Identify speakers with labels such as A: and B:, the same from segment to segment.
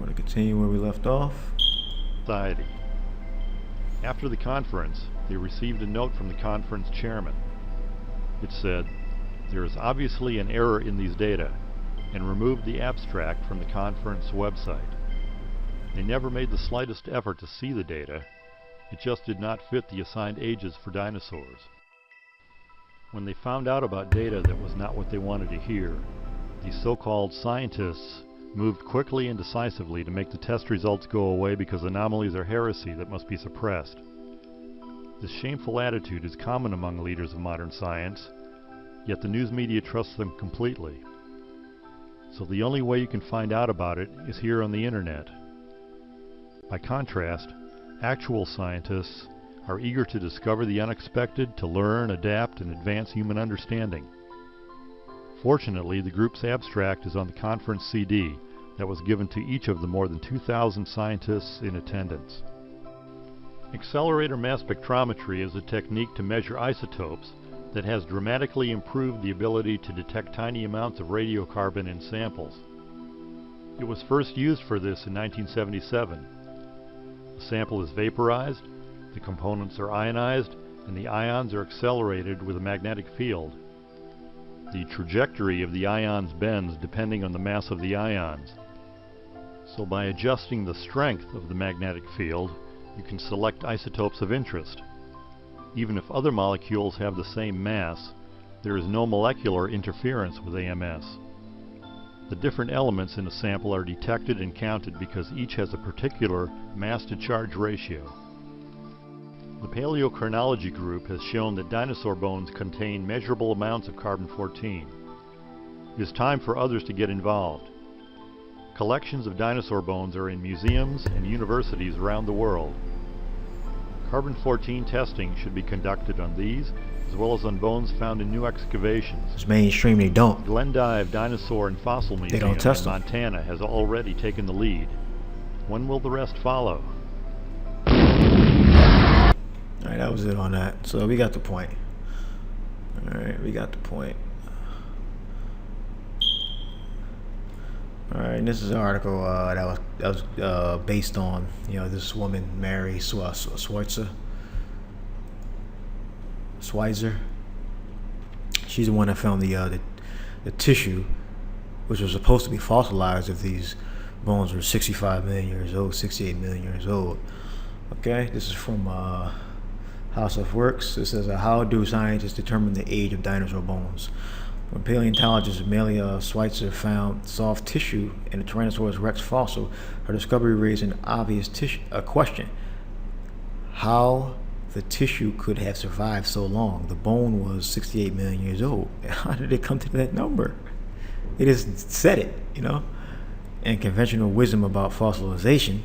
A: We're going to continue where we left off.
B: Society. After the conference, they received a note from the conference chairman. It said, "There is obviously an error in these data," and removed the abstract from the conference website. They never made the slightest effort to see the data. It just did not fit the assigned ages for dinosaurs. When they found out about data that was not what they wanted to hear, these so-called scientists moved quickly and decisively to make the test results go away because anomalies are heresy that must be suppressed. This shameful attitude is common among leaders of modern science, yet the news media trusts them completely. So the only way you can find out about it is here on the internet. By contrast, actual scientists are eager to discover the unexpected, to learn, adapt, and advance human understanding. Fortunately, the group's abstract is on the conference CD that was given to each of the more than 2,000 scientists in attendance. Accelerator mass spectrometry is a technique to measure isotopes that has dramatically improved the ability to detect tiny amounts of radiocarbon in samples. It was first used for this in 1977. The sample is vaporized, the components are ionized, and the ions are accelerated with a magnetic field. The trajectory of the ions bends depending on the mass of the ions. So by adjusting the strength of the magnetic field, you can select isotopes of interest. Even if other molecules have the same mass, there is no molecular interference with AMS. The different elements in a sample are detected and counted because each has a particular mass-to-charge ratio. The paleochronology group has shown that dinosaur bones contain measurable amounts of carbon-14. It is time for others to get involved. Collections of dinosaur bones are in museums and universities around the world. Carbon-14 testing should be conducted on these, as well as on bones found in new excavations.
A: It's mainstream, they don't.
B: Glendive Dinosaur and Fossil Museum in Montana has already taken the lead. When will the rest follow?
A: Alright, that was it on that. So we got the point. Alright, we got the point. Alright, and this is an article that was based on, this woman, Mary Schweitzer. She's the one that found the tissue, which was supposed to be fossilized if these bones were 65 million years old, 68 million years old. Okay, this is from House of Works. It says, how do scientists determine the age of dinosaur bones? When paleontologist Amelia Schweitzer found soft tissue in a Tyrannosaurus rex fossil, her discovery raised an obvious question: how the tissue could have survived so long. The bone was 68 million years old. How did it come to that number? It just said it, And conventional wisdom about fossilization,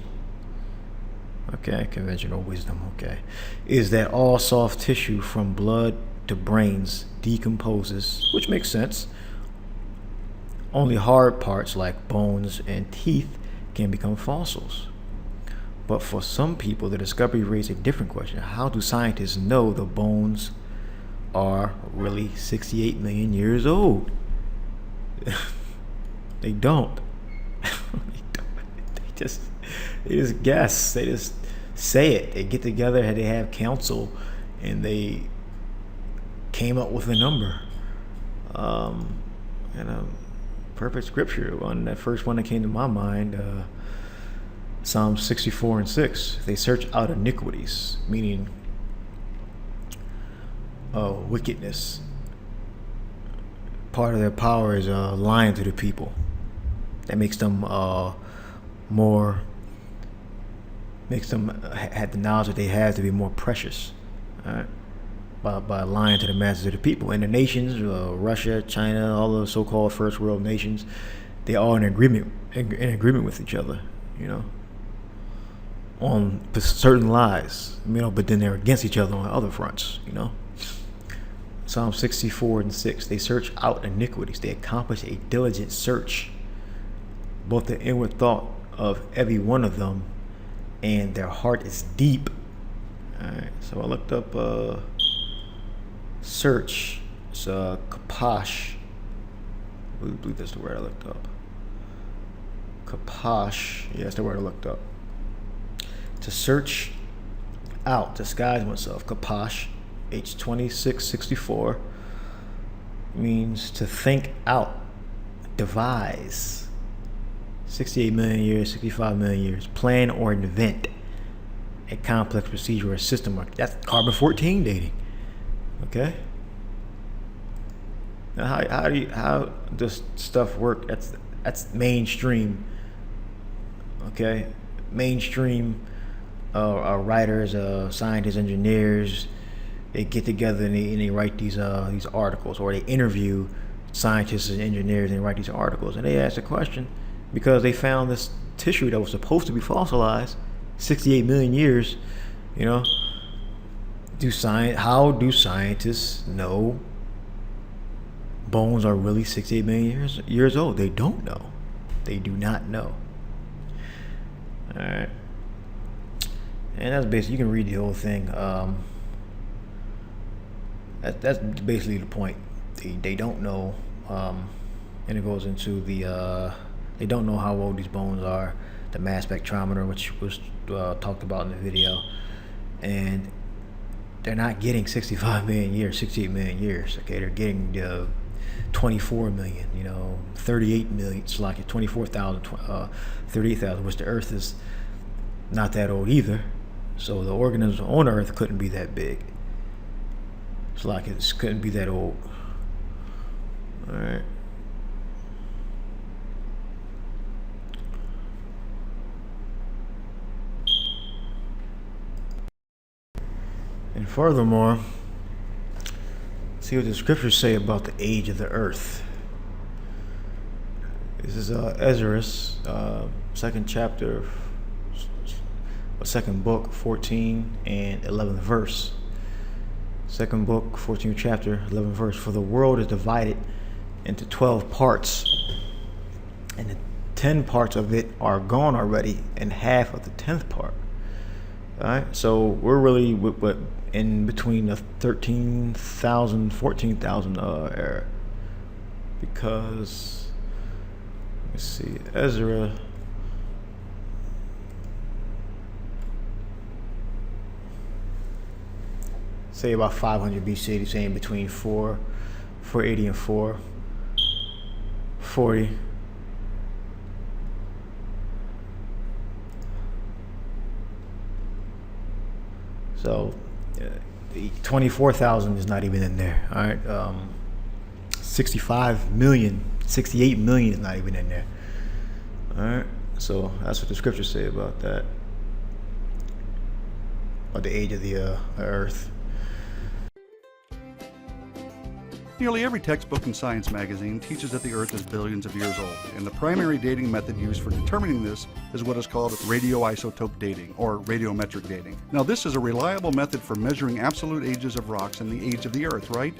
A: is that all soft tissue from blood to brains decomposes, which makes sense. Only hard parts like bones and teeth can become fossils. But for some people, the discovery raised a different question. How do scientists know the bones are really 68 million years old? They don't. They just guess. They just say it. They get together, they have council, and they came up with a number. And a perfect scripture. That first one that came to my mind, Psalm 64:6. They search out iniquities, meaning wickedness. Part of their power is lying to the people. That makes them have the knowledge that they have to be more precious, right? By lying to the masses of the people. And the nations, Russia, China, all the so-called first world nations, they are in agreement with each other, on certain lies, but then they're against each other on other fronts, Psalm 64:6. They search out iniquities. They accomplish a diligent search, both the inward thought of every one of them, and their heart is deep. All right, so I looked up search. It's kapash. I believe that's the word I looked up. Kaposh, yeah, that's the word I looked up. To search out, disguise oneself. Kaposh, H2664, means to think out, devise. 68 million years, 65 million years. Plan or invent a complex procedure or system. That's carbon-14 dating. Okay? Now how does stuff work? That's mainstream. Okay? Mainstream writers, scientists, engineers, they get together and they write these articles, or they interview scientists and engineers and write these articles, and they ask a question because they found this tissue that was supposed to be fossilized 68 million years. You know, how do scientists know bones are really 68 million years old? They don't know. They do not know. All right. And that's basically, you can read the whole thing. That's basically the point. They don't know, and it goes into they don't know how old these bones are, the mass spectrometer, which was talked about in the video, and they're not getting 65 million years, 68 million years. Okay, they're getting 24 million, 38 million. It's like 24,000, 38,000, which the Earth is not that old either. So the organisms on Earth couldn't be that big. It's like it couldn't be that old. All right. And furthermore, see what the scriptures say about the age of the earth. This is Ezra's second chapter, second book, 14 and 11th verse. Second book, 14th chapter, 11th verse. For the world is divided into 12 parts, and the 10 parts of it are gone already, and half of the 10th part. All right, so we're really in between the 13,000, 14,000 era, because let me see, Ezra. Say about 500 BC, he's saying between 480 and 440. So 24,000 is not even in there. All right, 65 million, 68 million is not even in there. All right, so that's what the scriptures say about that, about the age of the earth.
C: Nearly every textbook and science magazine teaches that the Earth is billions of years old, and the primary dating method used for determining this is what is called radioisotope dating, or radiometric dating. Now, this is a reliable method for measuring absolute ages of rocks and the age of the Earth, right?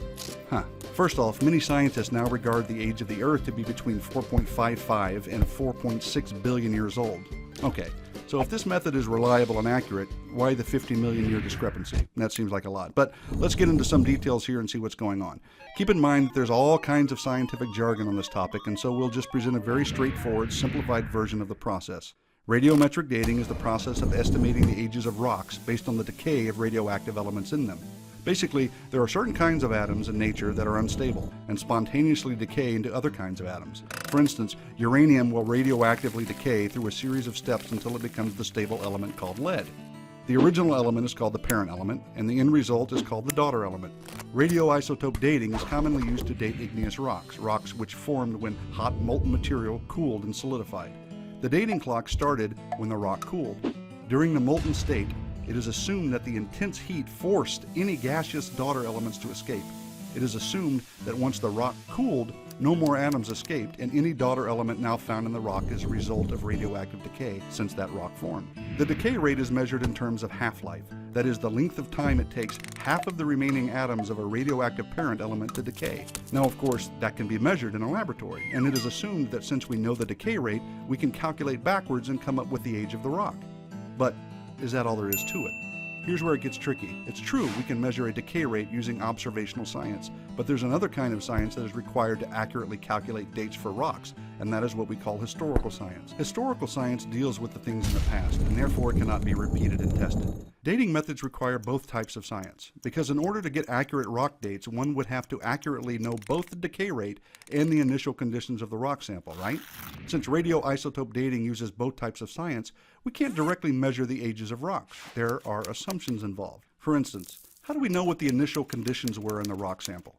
C: First off, many scientists now regard the age of the Earth to be between 4.55 and 4.6 billion years old. Okay, so if this method is reliable and accurate, why the 50 million year discrepancy? That seems like a lot. But let's get into some details here and see what's going on. Keep in mind that there's all kinds of scientific jargon on this topic, and so we'll just present a very straightforward, simplified version of the process. Radiometric dating is the process of estimating the ages of rocks based on the decay of radioactive elements in them. Basically, there are certain kinds of atoms in nature that are unstable and spontaneously decay into other kinds of atoms. For instance, uranium will radioactively decay through a series of steps until it becomes the stable element called lead. The original element is called the parent element, and the end result is called the daughter element. Radioisotope dating is commonly used to date igneous rocks, rocks which formed when hot molten material cooled and solidified. The dating clock started when the rock cooled. During the molten state, it is assumed that the intense heat forced any gaseous daughter elements to escape. It is assumed that once the rock cooled, no more atoms escaped, and any daughter element now found in the rock is a result of radioactive decay since that rock formed. The decay rate is measured in terms of half-life, that is, the length of time it takes half of the remaining atoms of a radioactive parent element to decay. Now, of course, that can be measured in a laboratory, and it is assumed that since we know the decay rate, we can calculate backwards and come up with the age of the rock. But is that all there is to it? Here's where it gets tricky. It's true we can measure a decay rate using observational science, But there's another kind of science that is required to accurately calculate dates for rocks, and that is what we call historical science. Historical science deals with the things in the past, and therefore it cannot be repeated and tested. Dating methods require both types of science, because in order to get accurate rock dates, one would have to accurately know both the decay rate and the initial conditions of the rock sample, right? Since radioisotope dating uses both types of science, we can't directly measure the ages of rocks. There are assumptions involved. For instance, how do we know what the initial conditions were in the rock sample?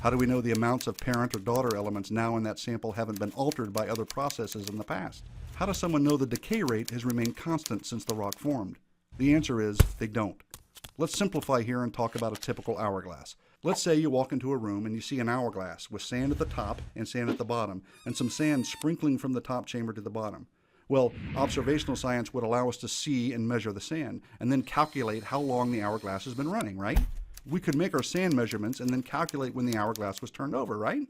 C: How do we know the amounts of parent or daughter elements now in that sample haven't been altered by other processes in the past? How does someone know the decay rate has remained constant since the rock formed? The answer is they don't. Let's simplify here and talk about a typical hourglass. Let's say you walk into a room and you see an hourglass with sand at the top and sand at the bottom, and some sand sprinkling from the top chamber to the bottom. Well, observational science would allow us to see and measure the sand, and then calculate how long the hourglass has been running, right? We could make our sand measurements and then calculate when the hourglass was turned over, right?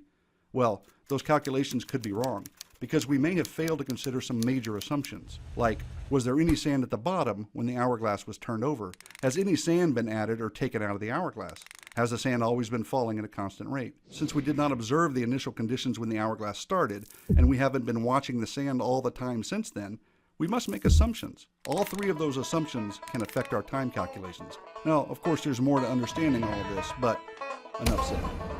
C: Well, those calculations could be wrong, because we may have failed to consider some major assumptions, like, was there any sand at the bottom when the hourglass was turned over? Has any sand been added or taken out of the hourglass? Has the sand always been falling at a constant rate? Since we did not observe the initial conditions when the hourglass started, and we haven't been watching the sand all the time since then, we must make assumptions. All three of those assumptions can affect our time calculations. Now, of course, there's more to understanding all of this, but enough said.